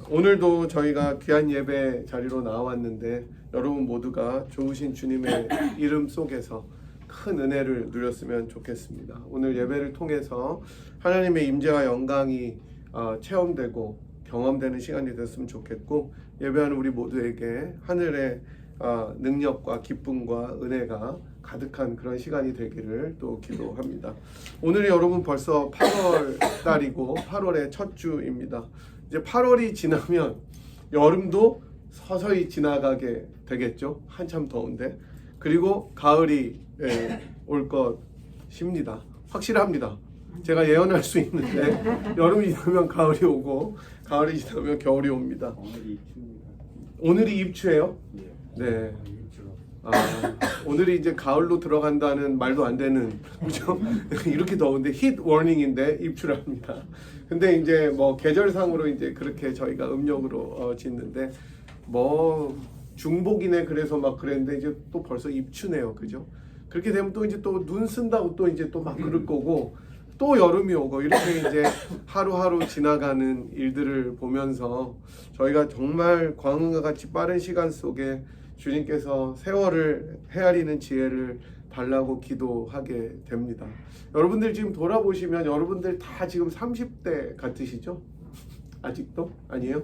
오늘도 저희가 귀한 예배 자리로 나왔는데 여러분 모두가 좋으신 주님의 이름 속에서 큰 은혜를 누렸으면 좋겠습니다. 오늘 예배를 통해서 하나님의 임재와 영광이 체험되고 경험되는 시간이 됐으면 좋겠고, 예배하는 우리 모두에게 하늘의 능력과 기쁨과 은혜가 가득한 그런 시간이 되기를 또 기도합니다. 오늘이 여러분 벌써 8월 달이고 8월의 첫 주입니다. 이제 8월이 지나면 여름도 서서히 지나가게 되겠죠. 한참 더운데. 그리고 가을이 올 것입니다. 확실합니다. 제가 예언할 수 있는데 여름이 지나면 가을이 오고 가을이 지나면 겨울이 옵니다. 오늘이 입추예요? 네. 오늘이 이제 가을로 들어간다는 말도 안 되는, 그죠? 이렇게 더운데 히트 워닝인데 입추랍니다. 근데 이제 뭐 계절상으로 이제 그렇게 저희가 음력으로 짓는데 뭐 중복이네 그래서 막 그랬는데 이제 또 벌써 입추네요, 그죠? 그렇게 되면 또 이제 또 눈 쓴다고 또 이제 또 막 그럴 거고 또 여름이 오고 이렇게 이제 하루하루 지나가는 일들을 보면서 저희가 정말 광음과 같이 빠른 시간 속에 주님께서 세월을 헤아리는 지혜를 달라고 기도하게 됩니다. 여러분들 지금 돌아보시면 여러분들 다 지금 30대 같으시죠? 아직도? 아니에요?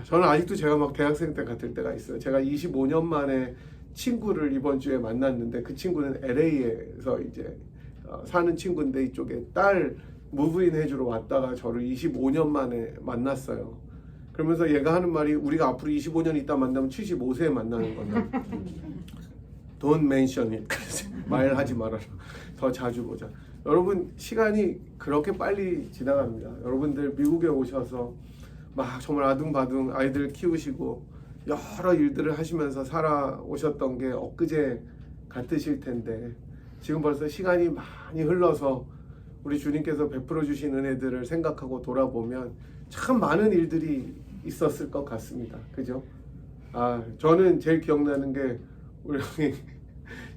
저는 아직도 제가 막 대학생 때 같을 때가 있어요. 제가 25년 만에 친구를 이번 주에 만났는데 그 친구는 LA에서 이제 사는 친구인데 이쪽에 딸 무브인 해주러 왔다가 저를 25년 만에 만났어요. 그러면서 얘가 하는 말이, 우리가 앞으로 25년 있다 만나면 75세에 만나는 거냐. Don't mention it. 말하지 말아라. 더 자주 보자. 여러분, 시간이 그렇게 빨리 지나갑니다. 여러분들 미국에 오셔서 막 정말 아둥바둥 아이들 키우시고 여러 일들을 하시면서 살아오셨던 게 엊그제 같으실 텐데 지금 벌써 시간이 많이 흘러서 우리 주님께서 베풀어 주신 은혜들을 생각하고 돌아보면 참 많은 일들이 있었을 것 같습니다. 그죠? 저는 제일 기억나는 게 우리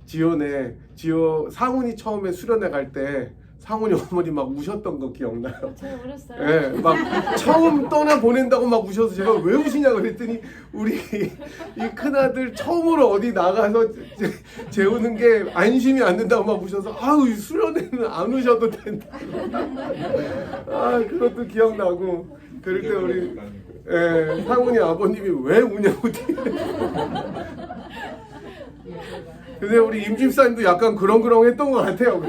지호 상훈이 처음에 수련회 갈 때 상훈이 어머니 막 우셨던 거 기억나요? 제가 울었어요. 네, 막 처음 떠나 보낸다고 막 우셔서 제가 왜 우시냐 그랬더니 우리 이 큰아들 처음으로 어디 나가서 재우는 게 안심이 안 된다고 막 우셔서 수련회는 안 우셔도 된다. 그것도 기억나고 그럴 때 우리 상훈이 아버님이 왜 우냐고. 근데 우리 임집사님도 약간 그렁그렁했던 것 같아요.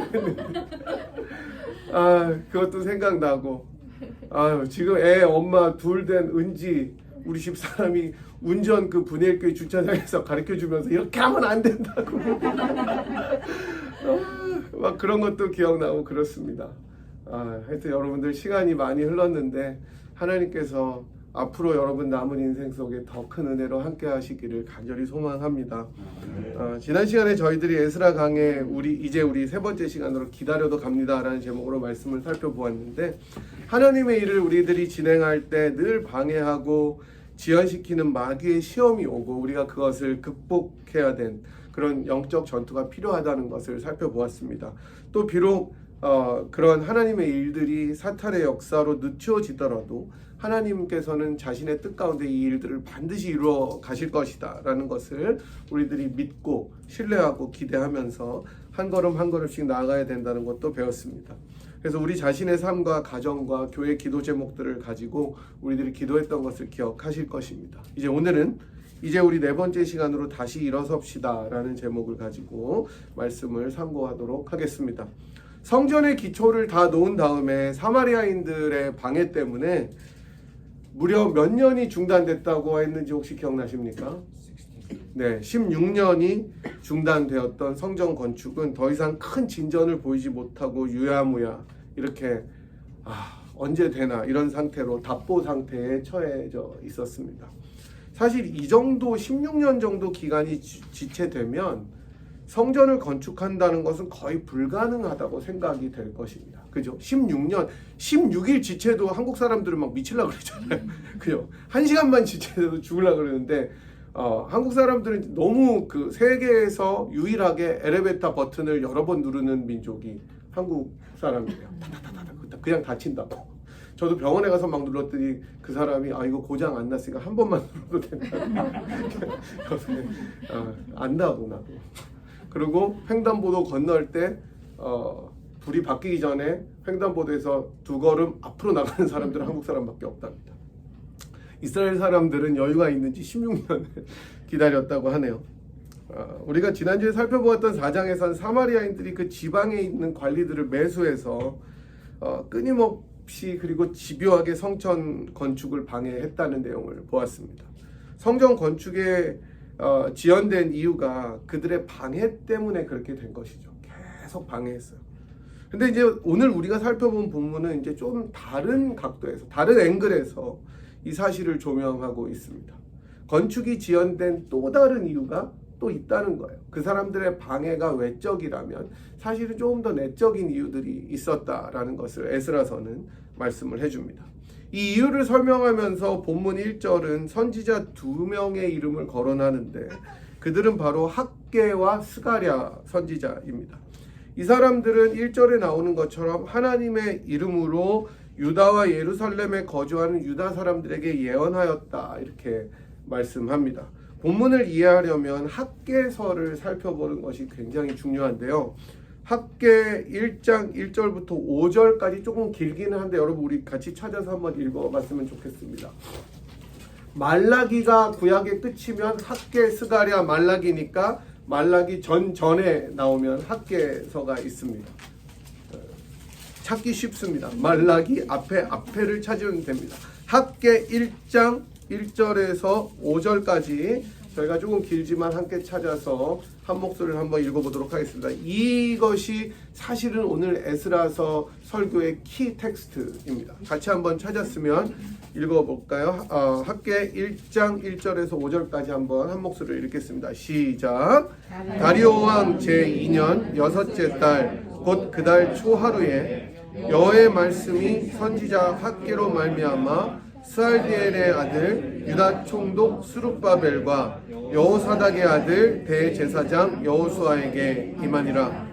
그것도 생각나고. 지금 애 엄마 둘 된 은지 우리 집 사람이 운전 그 분해일교회 주차장에서 가르쳐 주면서 이렇게 하면 안 된다고. 막 그런 것도 기억나고 그렇습니다. 하여튼 여러분들 시간이 많이 흘렀는데 하나님께서 앞으로 여러분 남은 인생 속에 더 큰 은혜로 함께 하시기를 간절히 소망합니다. 지난 시간에 저희들이 에스라 강의 이제 우리 세 번째 시간으로 기다려도 갑니다라는 제목으로 말씀을 살펴보았는데, 하나님의 일을 우리들이 진행할 때 늘 방해하고 지연시키는 마귀의 시험이 오고 우리가 그것을 극복해야 된 그런 영적 전투가 필요하다는 것을 살펴보았습니다. 또 비록 그런 하나님의 일들이 사탄의 역사로 늦춰지더라도 하나님께서는 자신의 뜻 가운데 이 일들을 반드시 이루어 가실 것이다 라는 것을 우리들이 믿고 신뢰하고 기대하면서 한 걸음 한 걸음씩 나아가야 된다는 것도 배웠습니다. 그래서 우리 자신의 삶과 가정과 교회 기도 제목들을 가지고 우리들이 기도했던 것을 기억하실 것입니다. 오늘은 우리 네 번째 시간으로 다시 일어섭시다 라는 제목을 가지고 말씀을 상고하도록 하겠습니다. 성전의 기초를 다 놓은 다음에 사마리아인들의 방해 때문에 무려 몇 년이 중단됐다고 했는지 혹시 기억나십니까? 네, 16년이 중단되었던 성전 건축은 더 이상 큰 진전을 보이지 못하고 유야무야 이렇게 언제 되나 이런 상태로 답보 상태에 처해져 있었습니다. 사실 이 정도 16년 정도 기간이 지체되면 성전을 건축한다는 것은 거의 불가능하다고 생각이 될 것입니다. 그죠? 16년, 16일 지체도 한국 사람들은 막 미치려고 그러잖아요. 그죠? 1시간만 지체돼도 죽으려고 그러는데 한국 사람들은 너무 그 세계에서 유일하게 엘리베이터 버튼을 여러 번 누르는 민족이 한국 사람이에요. 그냥 다친다고. 저도 병원에 가서 막 눌렀더니 그 사람이 이거 고장 안 났으니까 한 번만 눌러도 된다. 안다고 나도. 그리고 횡단보도 건널 때 불이 바뀌기 전에 횡단보도에서 2걸음 앞으로 나가는 사람들은 한국 사람밖에 없답니다. 이스라엘 사람들은 여유가 있는지 16년을 기다렸다고 하네요. 우리가 지난주에 살펴보았던 4장에선 사마리아인들이 그 지방에 있는 관리들을 매수해서 끊임없이 그리고 집요하게 성전 건축을 방해했다는 내용을 보았습니다. 성전 건축에 지연된 이유가 그들의 방해 때문에 그렇게 된 것이죠. 계속 방해했어요. 근데 이제 오늘 우리가 살펴본 본문은 이제 좀 다른 각도에서, 다른 앵글에서 이 사실을 조명하고 있습니다. 건축이 지연된 또 다른 이유가 또 있다는 거예요. 그 사람들의 방해가 외적이라면 사실은 조금 더 내적인 이유들이 있었다라는 것을 에스라서는 말씀을 해줍니다. 이 이유를 설명하면서 본문 1절은 선지자 2명의 이름을 거론하는데 그들은 바로 학개와 스가랴 선지자입니다. 이 사람들은 1절에 나오는 것처럼 하나님의 이름으로 유다와 예루살렘에 거주하는 유다 사람들에게 예언하였다 이렇게 말씀합니다. 본문을 이해하려면 학개서를 살펴보는 것이 굉장히 중요한데요. 학개 1장 1절부터 5절까지 조금 길기는 한데 여러분 우리 같이 찾아서 한번 읽어봤으면 좋겠습니다. 말라기가 구약의 끝이면 학개, 스가랴, 말라기니까 말라기 전에 나오면 학개서가 있습니다. 찾기 쉽습니다. 말라기 앞에를 찾으면 됩니다. 학개 1장 1절에서 5절까지 저희가 조금 길지만 함께 찾아서 한 목소리를 한번 읽어보도록 하겠습니다. 이것이 사실은 오늘 에스라서 설교의 키 텍스트입니다. 같이 한번 찾았으면 읽어볼까요? 학개 1장 1절에서 5절까지 한번 한 목소리를 읽겠습니다. 시작. 다리오 왕 제2년 여섯째 달 곧 그 달 초하루에 여호와의 말씀이 선지자 학개로 말미암아 스알디엘의 아들 유다 총독 스룹바벨과 여호사닥의 아들 대제사장 여호수아에게 임하니라.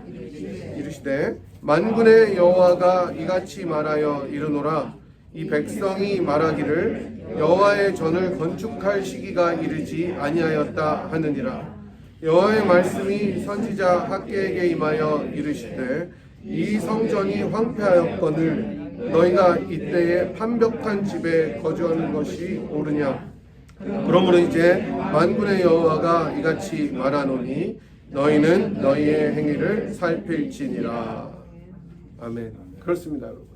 이르시되 만군의 여호와가 이같이 말하여 이르노라. 이 백성이 말하기를 여호와의 전을 건축할 시기가 이르지 아니하였다 하느니라. 여호와의 말씀이 선지자 학개에게 임하여 이르시되 이 성전이 황폐하였거늘 너희가 이때에 판벽한 집에 거주하는 것이 옳으냐. 그러므로 이제 만군의 여호와가 이같이 말하노니 너희는 너희의 행위를 살필지니라. 아멘. 그렇습니다, 여러분.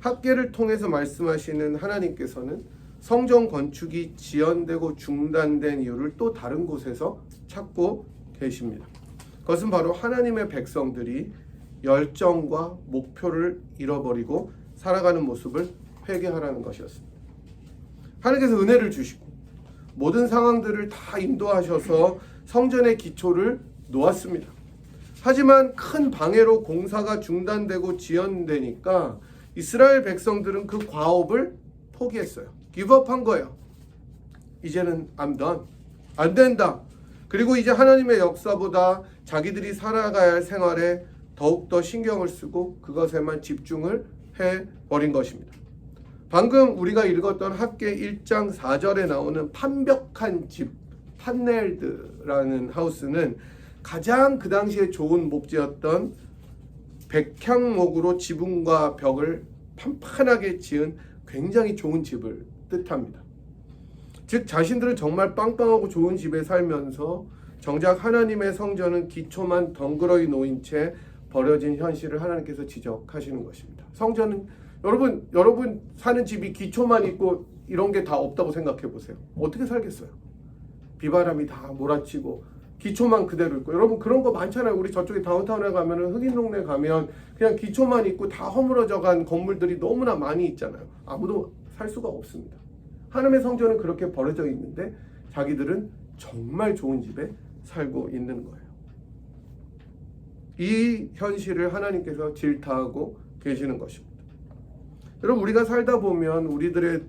학개를 통해서 말씀하시는 하나님께서는 성전 건축이 지연되고 중단된 이유를 또 다른 곳에서 찾고 계십니다. 그것은 바로 하나님의 백성들이 열정과 목표를 잃어버리고 살아가는 모습을 회개하라는 것이었습니다. 하나님께서 은혜를 주시고 모든 상황들을 다 인도하셔서 성전의 기초를 놓았습니다. 하지만 큰 방해로 공사가 중단되고 지연되니까 이스라엘 백성들은 그 과업을 포기했어요. 기브업한 거예요. 이제는 I'm done. 안 된다. 그리고 이제 하나님의 역사보다 자기들이 살아가야 할 생활에 더욱더 신경을 쓰고 그것에만 집중을 해버린 것입니다. 방금 우리가 읽었던 학개 1장 4절에 나오는 판벽한 집, 판넬드라는 하우스는 가장 그 당시에 좋은 목재였던 백향목으로 지붕과 벽을 판판하게 지은 굉장히 좋은 집을 뜻합니다. 즉 자신들은 정말 빵빵하고 좋은 집에 살면서 정작 하나님의 성전은 기초만 덩그러니 놓인 채 버려진 현실을 하나님께서 지적하시는 것입니다. 성전은 여러분 사는 집이 기초만 있고 이런 게 다 없다고 생각해 보세요. 어떻게 살겠어요? 비바람이 다 몰아치고 기초만 그대로 있고 여러분 그런 거 많잖아요. 우리 저쪽에 다운타운에 가면은 흑인 동네 가면 그냥 기초만 있고 다 허물어져 간 건물들이 너무나 많이 있잖아요. 아무도 살 수가 없습니다. 하나님의 성전은 그렇게 버려져 있는데 자기들은 정말 좋은 집에 살고 있는 거예요. 이 현실을 하나님께서 질타하고 계시는 것입니다. 여러분 우리가 살다 보면 우리들의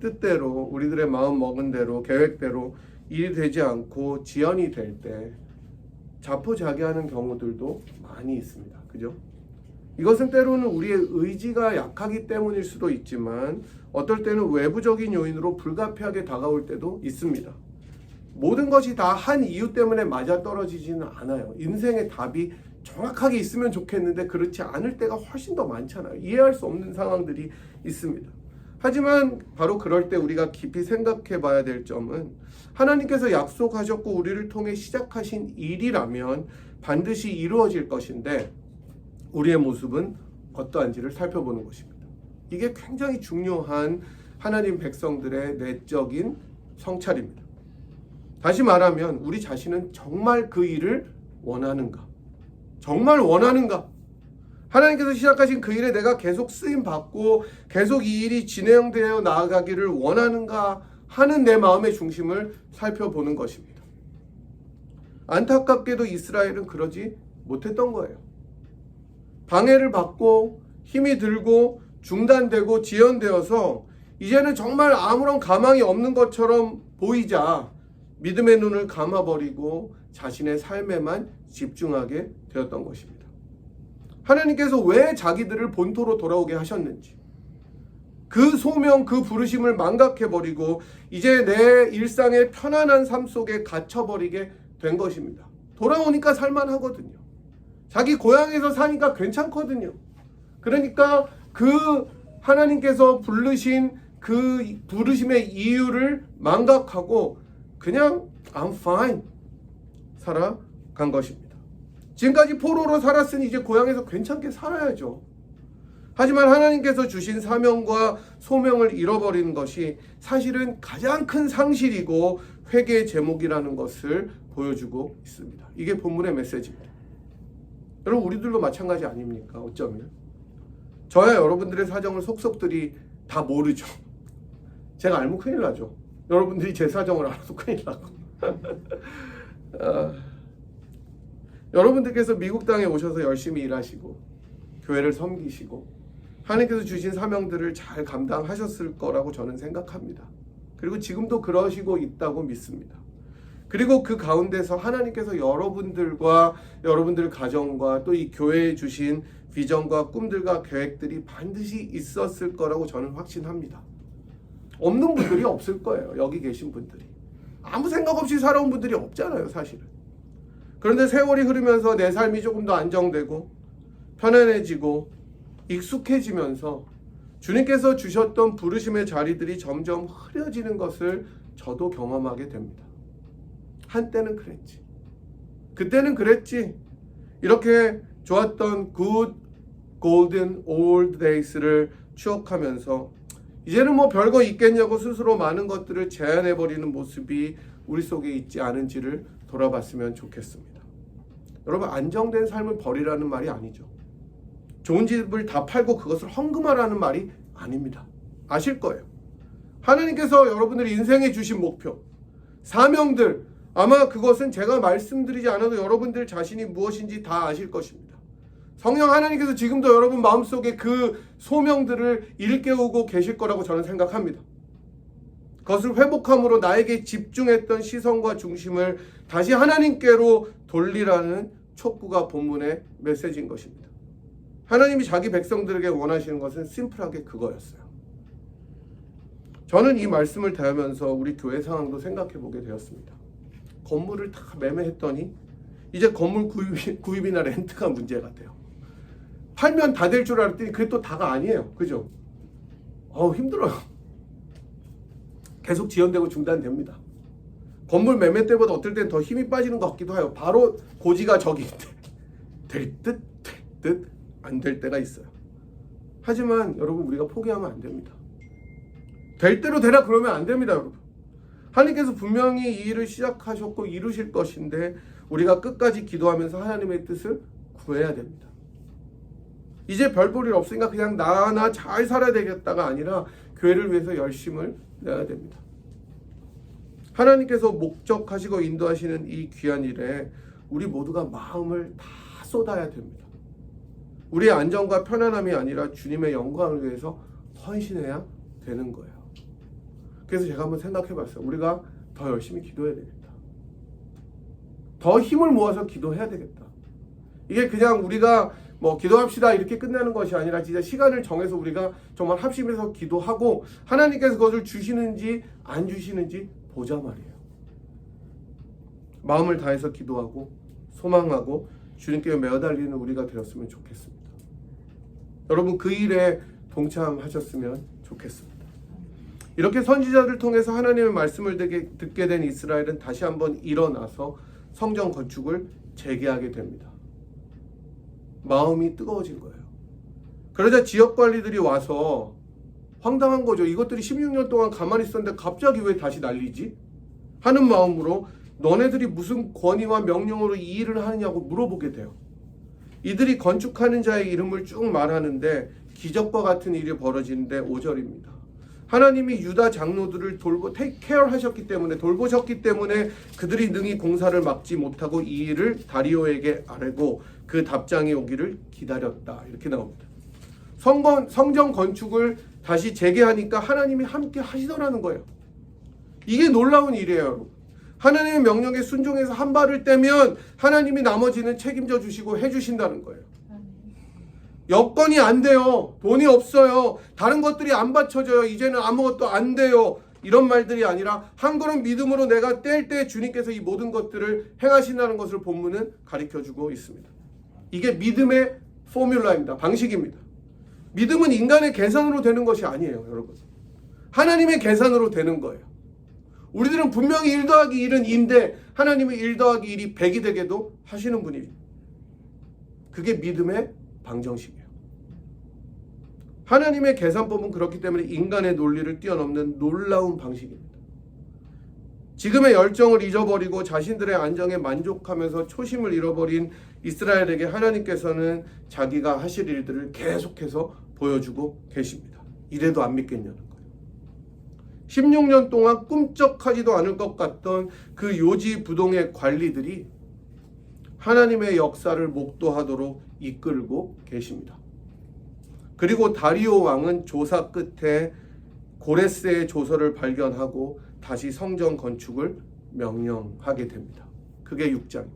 뜻대로 우리들의 마음 먹은 대로 계획대로 일이 되지 않고 지연이 될 때 자포자기하는 경우들도 많이 있습니다. 그죠? 이것은 때로는 우리의 의지가 약하기 때문일 수도 있지만 어떨 때는 외부적인 요인으로 불가피하게 다가올 때도 있습니다. 모든 것이 다 한 이유 때문에 맞아떨어지지는 않아요. 인생의 답이 정확하게 있으면 좋겠는데 그렇지 않을 때가 훨씬 더 많잖아요. 이해할 수 없는 상황들이 있습니다. 하지만 바로 그럴 때 우리가 깊이 생각해 봐야 될 점은 하나님께서 약속하셨고 우리를 통해 시작하신 일이라면 반드시 이루어질 것인데 우리의 모습은 어떠한지를 살펴보는 것입니다. 이게 굉장히 중요한 하나님 백성들의 내적인 성찰입니다. 다시 말하면 우리 자신은 정말 그 일을 원하는가? 정말 원하는가? 하나님께서 시작하신 그 일에 내가 계속 쓰임 받고 계속 이 일이 진행되어 나아가기를 원하는가 하는 내 마음의 중심을 살펴보는 것입니다. 안타깝게도 이스라엘은 그러지 못했던 거예요. 방해를 받고 힘이 들고 중단되고 지연되어서 이제는 정말 아무런 가망이 없는 것처럼 보이자 믿음의 눈을 감아버리고 자신의 삶에만 집중하게 되었던 것입니다. 하나님께서 왜 자기들을 본토로 돌아오게 하셨는지, 그 소명, 그 부르심을 망각해버리고 이제 내 일상의 편안한 삶 속에 갇혀버리게 된 것입니다. 돌아오니까 살만하거든요. 자기 고향에서 사니까 괜찮거든요. 그러니까 그 하나님께서 부르신 그 부르심의 이유를 망각하고 그냥 I'm fine 살아간 것입니다. 지금까지 포로로 살았으니 이제 고향에서 괜찮게 살아야죠. 하지만 하나님께서 주신 사명과 소명을 잃어버리는 것이 사실은 가장 큰 상실이고 회개의 제목이라는 것을 보여주고 있습니다. 이게 본문의 메시지입니다. 여러분, 우리들도 마찬가지 아닙니까? 어쩌면 저야 여러분들의 사정을 속속들이 다 모르죠. 제가 알면 큰일 나죠. 여러분들이 제 사정을 알아도 큰일 나고 여러분들께서 미국 땅에 오셔서 열심히 일하시고 교회를 섬기시고 하나님께서 주신 사명들을 잘 감당하셨을 거라고 저는 생각합니다. 그리고 지금도 그러시고 있다고 믿습니다. 그리고 그 가운데서 하나님께서 여러분들과 여러분들 가정과 또 이 교회에 주신 비전과 꿈들과 계획들이 반드시 있었을 거라고 저는 확신합니다. 없는 분들이 없을 거예요. 여기 계신 분들이. 아무 생각 없이 살아온 분들이 없잖아요, 사실은. 그런데 세월이 흐르면서 내 삶이 조금 더 안정되고 편안해지고 익숙해지면서 주님께서 주셨던 부르심의 자리들이 점점 흐려지는 것을 저도 경험하게 됩니다. 한때는 그랬지. 그때는 그랬지. 이렇게 좋았던 good golden old days를 추억하면서 이제는 뭐 별거 있겠냐고 스스로 많은 것들을 제한해버리는 모습이 우리 속에 있지 않은지를 돌아봤으면 좋겠습니다. 여러분, 안정된 삶을 버리라는 말이 아니죠. 좋은 집을 다 팔고 그것을 헌금하라는 말이 아닙니다. 아실 거예요. 하나님께서 여러분들이 인생에 주신 목표, 사명들, 아마 그것은 제가 말씀드리지 않아도 여러분들 자신이 무엇인지 다 아실 것입니다. 성령 하나님께서 지금도 여러분 마음속에 그 소명들을 일깨우고 계실 거라고 저는 생각합니다. 그것을 회복함으로 나에게 집중했던 시선과 중심을 다시 하나님께로 돌리라는 촉구가 본문의 메시지인 것입니다. 하나님이 자기 백성들에게 원하시는 것은 심플하게 그거였어요. 저는 이 말씀을 대하면서 우리 교회 상황도 생각해 보게 되었습니다. 건물을 다 매매했더니 이제 건물 구입이나 렌트가 문제가 돼요. 팔면 다 될 줄 알았더니 그게 또 다가 아니에요. 그죠? 힘들어요. 계속 지연되고 중단됩니다. 건물 매매 때보다 어떨 땐 더 힘이 빠지는 것 같기도 해요. 바로 고지가 저기인데 될 듯 안 될 때가 있어요. 하지만 여러분, 우리가 포기하면 안 됩니다. 될 대로 되라 그러면 안 됩니다, 여러분. 하나님께서 분명히 이 일을 시작하셨고 이루실 것인데 우리가 끝까지 기도하면서 하나님의 뜻을 구해야 됩니다. 이제 별 볼 일 없으니까 그냥 나 잘 살아야 되겠다가 아니라 교회를 위해서 열심을 내야 됩니다. 하나님께서 목적하시고 인도하시는 이 귀한 일에 우리 모두가 마음을 다 쏟아야 됩니다. 우리의 안정과 편안함이 아니라 주님의 영광을 위해서 헌신해야 되는 거예요. 그래서 제가 한번 생각해 봤어요. 우리가 더 열심히 기도해야 되겠다. 더 힘을 모아서 기도해야 되겠다. 이게 그냥 우리가 뭐 기도합시다 이렇게 끝나는 것이 아니라 진짜 시간을 정해서 우리가 정말 합심해서 기도하고 하나님께서 그것을 주시는지 안 주시는지 보자 말이에요. 마음을 다해서 기도하고 소망하고 주님께 매어달리는 우리가 되었으면 좋겠습니다. 여러분 그 일에 동참하셨으면 좋겠습니다. 이렇게 선지자를 통해서 하나님의 말씀을 듣게 된 이스라엘은 다시 한번 일어나서 성전 건축을 재개하게 됩니다. 마음이 뜨거워진 거예요. 그러자 지역 관리들이 와서 황당한 거죠. 이것들이 16년 동안 가만히 있었는데 갑자기 왜 다시 난리지? 하는 마음으로 너네들이 무슨 권위와 명령으로 이 일을 하느냐고 물어보게 돼요. 이들이 건축하는 자의 이름을 쭉 말하는데 기적과 같은 일이 벌어지는데 5절입니다. 하나님이 유다 장로들을 테이크 케어 하셨기 때문에 돌보셨기 때문에 그들이 능히 공사를 막지 못하고 이 일을 다리오에게 아뢰고 그 답장이 오기를 기다렸다. 이렇게 나옵니다. 성전 건축을 다시 재개하니까 하나님이 함께 하시더라는 거예요. 이게 놀라운 일이에요, 여러분. 하나님의 명령에 순종해서 한 발을 떼면 하나님이 나머지는 책임져 주시고 해주신다는 거예요. 여건이 안 돼요. 돈이 없어요. 다른 것들이 안 받쳐져요. 이제는 아무것도 안 돼요. 이런 말들이 아니라 한 걸음 믿음으로 내가 뗄 때 주님께서 이 모든 것들을 행하신다는 것을 본문은 가르쳐주고 있습니다. 이게 믿음의 포뮬라입니다. 방식입니다. 믿음은 인간의 계산으로 되는 것이 아니에요, 여러분. 하나님의 계산으로 되는 거예요. 우리들은 분명히 1 더하기 1은 2인데 하나님은 1 더하기 1이 100이 되게도 하시는 분이에요. 그게 믿음의 방정식이에요. 하나님의 계산법은 그렇기 때문에 인간의 논리를 뛰어넘는 놀라운 방식입니다. 지금의 열정을 잊어버리고 자신들의 안정에 만족하면서 초심을 잃어버린 이스라엘에게 하나님께서는 자기가 하실 일들을 계속해서 보여주고 계십니다. 이래도 안 믿겠냐는 거예요. 16년 동안 꿈쩍하지도 않을 것 같던 그 요지 부동의 관리들이 하나님의 역사를 목도하도록 이끌고 계십니다. 그리고 다리오 왕은 조사 끝에 고레스의 조서를 발견하고 다시 성전 건축을 명령하게 됩니다. 그게 6장입니다.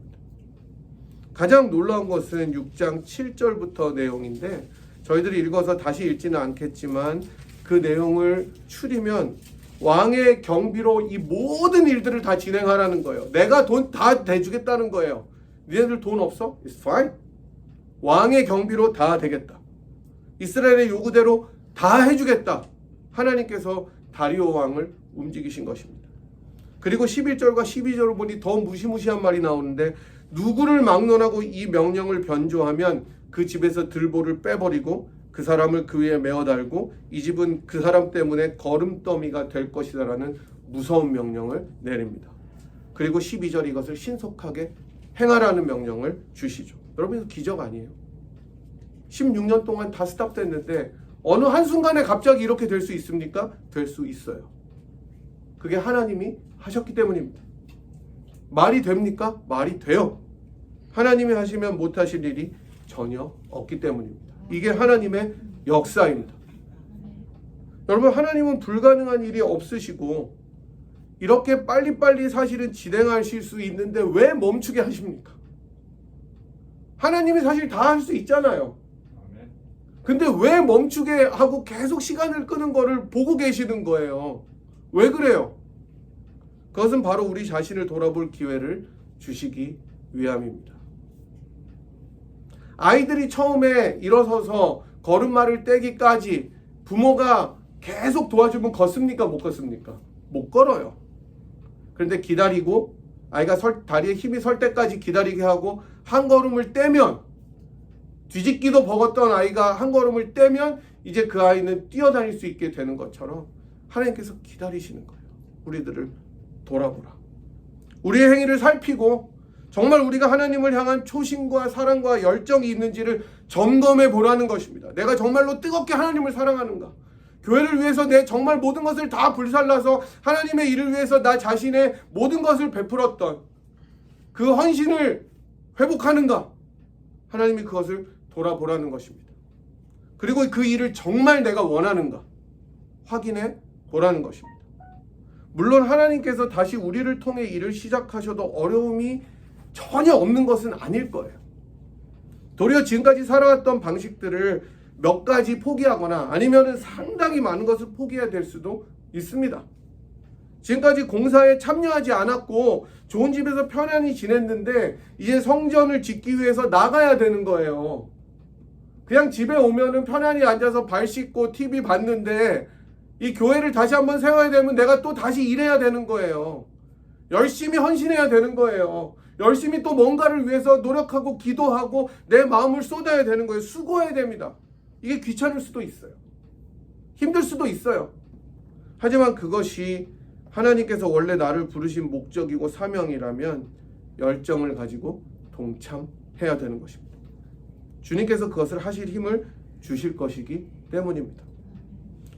가장 놀라운 것은 6장 7절부터 내용인데 저희들이 읽어서 다시 읽지는 않겠지만 그 내용을 추리면 왕의 경비로 이 모든 일들을 다 진행하라는 거예요. 내가 돈 다 대주겠다는 거예요. 니네들 돈 없어? It's fine. 왕의 경비로 다 되겠다. 이스라엘의 요구대로 다 해주겠다. 하나님께서 다리오 왕을 움직이신 것입니다. 그리고 11절과 12절을 보니 더 무시무시한 말이 나오는데 누구를 막론하고 이 명령을 변조하면 그 집에서 들보를 빼버리고 그 사람을 그 위에 메어 달고 이 집은 그 사람 때문에 거름더미가 될 것이다라는 무서운 명령을 내립니다. 그리고 12절 이것을 신속하게 행하라는 명령을 주시죠. 여러분 이거 기적 아니에요? 16년 동안 다 스탑됐는데 어느 한순간에 갑자기 이렇게 될 수 있습니까? 될 수 있어요. 그게 하나님이 하셨기 때문입니다. 말이 됩니까? 말이 돼요. 하나님이 하시면 못하실 일이 전혀 없기 때문입니다. 이게 하나님의 역사입니다. 여러분 하나님은 불가능한 일이 없으시고 이렇게 빨리빨리 사실은 진행하실 수 있는데 왜 멈추게 하십니까? 하나님이 사실 다 할 수 있잖아요. 근데 왜 멈추게 하고 계속 시간을 끄는 거를 보고 계시는 거예요? 왜 그래요? 그것은 바로 우리 자신을 돌아볼 기회를 주시기 위함입니다. 아이들이 처음에 일어서서 걸음마를 떼기까지 부모가 계속 도와주면 걷습니까? 못 걷습니까? 못 걸어요. 그런데 기다리고 아이가 다리에 힘이 설 때까지 기다리게 하고 한 걸음을 떼면 뒤집기도 버겁던 아이가 한 걸음을 떼면 이제 그 아이는 뛰어다닐 수 있게 되는 것처럼 하나님께서 기다리시는 거예요. 우리들을 돌아보라. 우리의 행위를 살피고 정말 우리가 하나님을 향한 초심과 사랑과 열정이 있는지를 점검해 보라는 것입니다. 내가 정말로 뜨겁게 하나님을 사랑하는가? 교회를 위해서 내 정말 모든 것을 다 불살라서 하나님의 일을 위해서 나 자신의 모든 것을 베풀었던 그 헌신을 회복하는가? 하나님이 그것을 돌아보라는 것입니다. 그리고 그 일을 정말 내가 원하는가? 확인해 보라는 것입니다. 물론 하나님께서 다시 우리를 통해 일을 시작하셔도 어려움이 전혀 없는 것은 아닐 거예요. 도리어 지금까지 살아왔던 방식들을 몇 가지 포기하거나 아니면 상당히 많은 것을 포기해야 될 수도 있습니다. 지금까지 공사에 참여하지 않았고 좋은 집에서 편안히 지냈는데 이제 성전을 짓기 위해서 나가야 되는 거예요. 그냥 집에 오면은 편안히 앉아서 발 씻고 TV 봤는데 이 교회를 다시 한번 세워야 되면 내가 또 다시 일해야 되는 거예요. 열심히 헌신해야 되는 거예요. 열심히 또 뭔가를 위해서 노력하고 기도하고 내 마음을 쏟아야 되는 거예요. 수고해야 됩니다. 이게 귀찮을 수도 있어요. 힘들 수도 있어요. 하지만 그것이 하나님께서 원래 나를 부르신 목적이고 사명이라면 열정을 가지고 동참해야 되는 것입니다. 주님께서 그것을 하실 힘을 주실 것이기 때문입니다.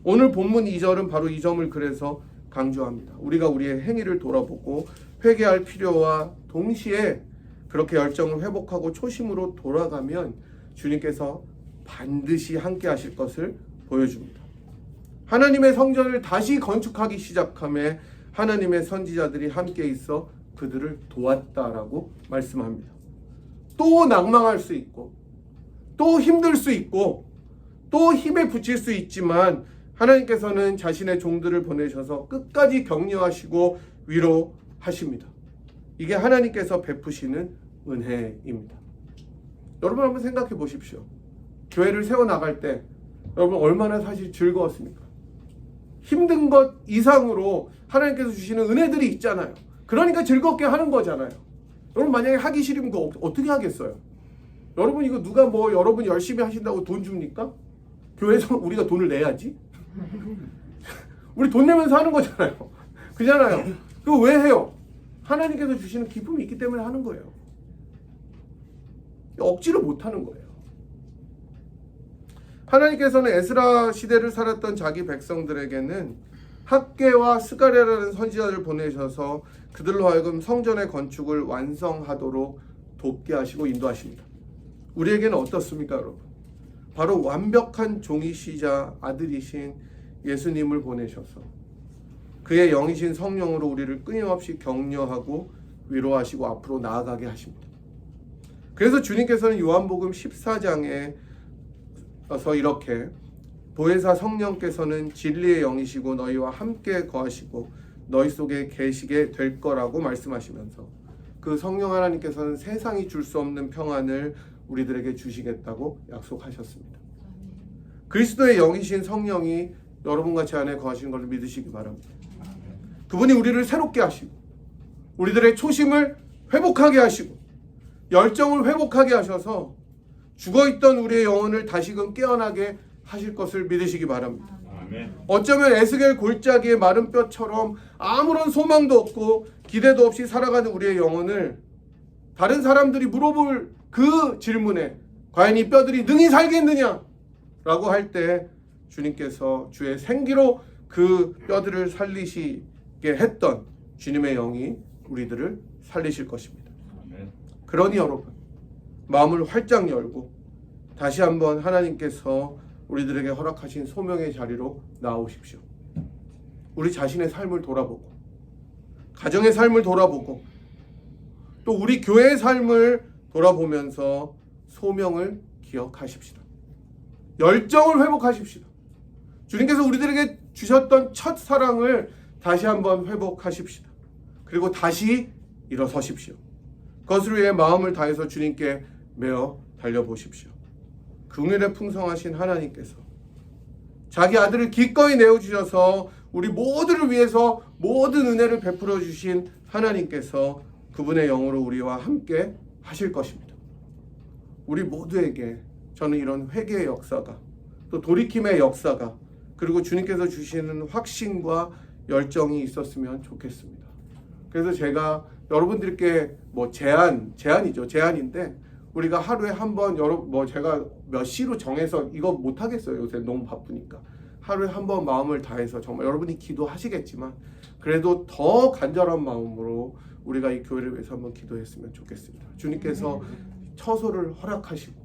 오늘 본문 2절은 바로 이 점을 그래서 강조합니다. 우리가 우리의 행위를 돌아보고 회개할 필요와 동시에 그렇게 열정을 회복하고 초심으로 돌아가면 주님께서 반드시 함께 하실 것을 보여줍니다. 하나님의 성전을 다시 건축하기 시작함에 하나님의 선지자들이 함께 있어 그들을 도왔다라고 말씀합니다. 또 낭망할 수 있고 또 힘들 수 있고 또 힘에 부칠 수 있지만 하나님께서는 자신의 종들을 보내셔서 끝까지 격려하시고 위로하십니다. 이게 하나님께서 베푸시는 은혜입니다. 여러분 한번 생각해 보십시오. 교회를 세워나갈 때 여러분 얼마나 사실 즐거웠습니까? 힘든 것 이상으로 하나님께서 주시는 은혜들이 있잖아요. 그러니까 즐겁게 하는 거잖아요. 여러분 만약에 하기 싫으면 그거 어떻게 하겠어요? 여러분 이거 누가 뭐 여러분 열심히 하신다고 돈 줍니까? 교회에서 우리가 돈을 내야지. 우리 돈 내면서 하는 거잖아요. 그잖아요. 그거 왜 해요? 하나님께서 주시는 기쁨이 있기 때문에 하는 거예요. 억지로 못 하는 거예요. 하나님께서는 에스라 시대를 살았던 자기 백성들에게는 학개와 스가랴라는 선지자를 보내셔서 그들로 하여금 성전의 건축을 완성하도록 돕게 하시고 인도하십니다. 우리에게는 어떻습니까, 여러분? 바로 완벽한 종이시자 아들이신 예수님을 보내셔서 그의 영이신 성령으로 우리를 끊임없이 격려하고 위로하시고 앞으로 나아가게 하십니다. 그래서 주님께서는 요한복음 14장에 서 이렇게 보혜사 성령께서는 진리의 영이시고 너희와 함께 거하시고 너희 속에 계시게 될 거라고 말씀하시면서 그 성령 하나님께서는 세상이 줄 수 없는 평안을 우리들에게 주시겠다고 약속하셨습니다. 그리스도의 영이신 성령이 여러분과 제 안에 거하시는 것을 믿으시기 바랍니다. 그분이 우리를 새롭게 하시고 우리들의 초심을 회복하게 하시고 열정을 회복하게 하셔서 죽어있던 우리의 영혼을 다시금 깨어나게 하실 것을 믿으시기 바랍니다. 어쩌면 에스겔 골짜기의 마른 뼈처럼 아무런 소망도 없고 기대도 없이 살아가는 우리의 영혼을 다른 사람들이 물어볼 그 질문에 과연 이 뼈들이 능히 살겠느냐 라고 할 때 주님께서 주의 생기로 그 뼈들을 살리시게 했던 주님의 영이 우리들을 살리실 것입니다. 그러니 여러분 마음을 활짝 열고 다시 한번 하나님께서 우리들에게 허락하신 소명의 자리로 나오십시오. 우리 자신의 삶을 돌아보고 가정의 삶을 돌아보고 또 우리 교회의 삶을 돌아보면서 소명을 기억하십시다. 열정을 회복하십시다. 주님께서 우리들에게 주셨던 첫 사랑을 다시 한번 회복하십시다. 그리고 다시 일어서십시오. 그것을 위해 마음을 다해서 주님께 매어 달려보십시오. 긍휼에 풍성하신 하나님께서 자기 아들을 기꺼이 내어주셔서 우리 모두를 위해서 모든 은혜를 베풀어 주신 하나님께서 그분의 영으로 우리와 함께 하실 것입니다. 우리 모두에게 저는 이런 회개의 역사가 또 돌이킴의 역사가 그리고 주님께서 주시는 확신과 열정이 있었으면 좋겠습니다. 그래서 제가 여러분들께 뭐 제안인데 우리가 하루에 한 번 제가 몇 시로 정해서 이거 못 하겠어요. 요새 너무 바쁘니까. 하루에 한 번 마음을 다해서 정말 여러분이 기도하시겠지만 그래도 더 간절한 마음으로 우리가 이 교회를 위해서 한번 기도했으면 좋겠습니다. 주님께서 처소를 허락하시고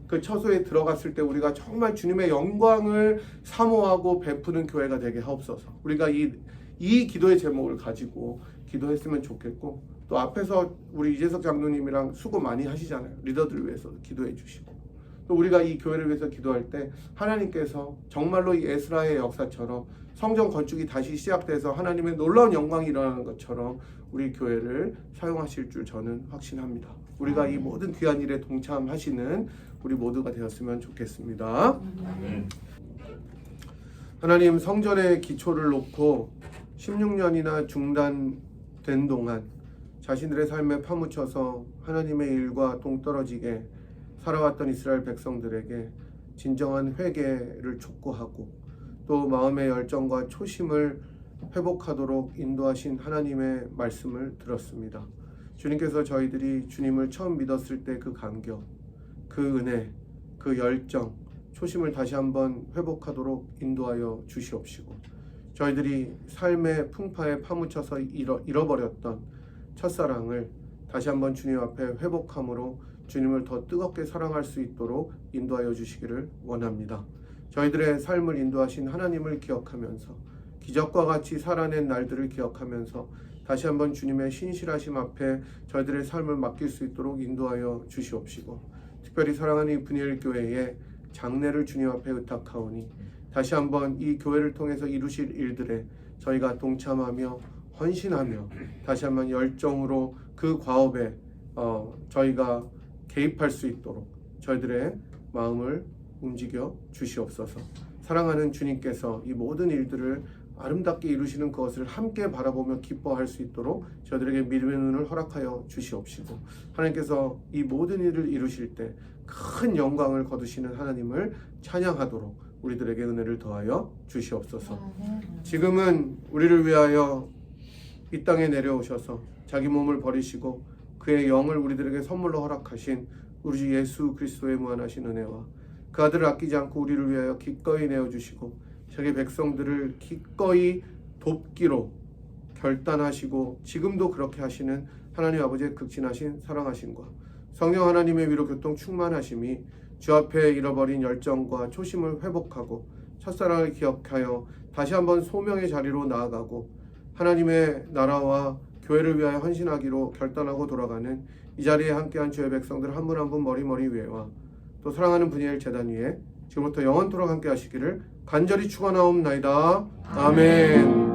그 처소에 들어갔을 때 우리가 정말 주님의 영광을 사모하고 베푸는 교회가 되게 하옵소서. 우리가 이 기도의 제목을 가지고 기도했으면 좋겠고 또 앞에서 우리 이재석 장로님이랑 수고 많이 하시잖아요. 리더들을 위해서 기도해 주시고, 또 우리가 이 교회를 위해서 기도할 때 하나님께서 정말로 이 에스라의 역사처럼 성전 건축이 다시 시작돼서 하나님의 놀라운 영광이 일어나는 것처럼 우리 교회를 사용하실 줄 저는 확신합니다. 우리가 이 모든 귀한 일에 동참하시는 우리 모두가 되었으면 좋겠습니다. 하나님, 성전의 기초를 놓고 16년이나 중단된 동안 자신들의 삶에 파묻혀서 하나님의 일과 동떨어지게 살아왔던 이스라엘 백성들에게 진정한 회개를 촉구하고 또 마음의 열정과 초심을 회복하도록 인도하신 하나님의 말씀을 들었습니다. 주님께서 저희들이 주님을 처음 믿었을 때 그 감격, 그 은혜, 그 열정, 초심을 다시 한번 회복하도록 인도하여 주시옵시고, 저희들이 삶의 풍파에 파묻혀서 잃어버렸던 첫사랑을 다시 한번 주님 앞에 회복함으로 주님을 더 뜨겁게 사랑할 수 있도록 인도하여 주시기를 원합니다. 저희들의 삶을 인도하신 하나님을 기억하면서 기적과 같이 살아낸 날들을 기억하면서 다시 한번 주님의 신실하심 앞에 저희들의 삶을 맡길 수 있도록 인도하여 주시옵시고, 특별히 사랑하는 이 분이엘 교회의 장래를 주님 앞에 의탁하오니 다시 한번 이 교회를 통해서 이루실 일들에 저희가 동참하며 헌신하며 다시 한번 열정으로 그 과업에 저희가 개입할 수 있도록 저희들의 마음을 움직여 주시옵소서. 사랑하는 주님께서 이 모든 일들을 아름답게 이루시는 그것을 함께 바라보며 기뻐할 수 있도록 저희들에게 믿음의 눈을 허락하여 주시옵시고, 하나님께서 이 모든 일을 이루실 때 큰 영광을 거두시는 하나님을 찬양하도록 우리들에게 은혜를 더하여 주시옵소서. 지금은 우리를 위하여 이 땅에 내려오셔서 자기 몸을 버리시고 그의 영을 우리들에게 선물로 허락하신 우리 주 예수 그리스도의 무한하신 은혜와 그 아들을 아끼지 않고 우리를 위하여 기꺼이 내어주시고 자기 백성들을 기꺼이 돕기로 결단하시고 지금도 그렇게 하시는 하나님 아버지의 극진하신 사랑하심과 성령 하나님의 위로 교통 충만하심이 주 앞에 잃어버린 열정과 초심을 회복하고 첫사랑을 기억하여 다시 한번 소명의 자리로 나아가고 하나님의 나라와 교회를 위하여 헌신하기로 결단하고 돌아가는 이 자리에 함께한 주의 백성들 한 분 한 분 머리 위에와 또 사랑하는 분이엘 제단 위에 지금부터 영원토록 함께 하시기를 간절히 축원하옵나이다. 아멘.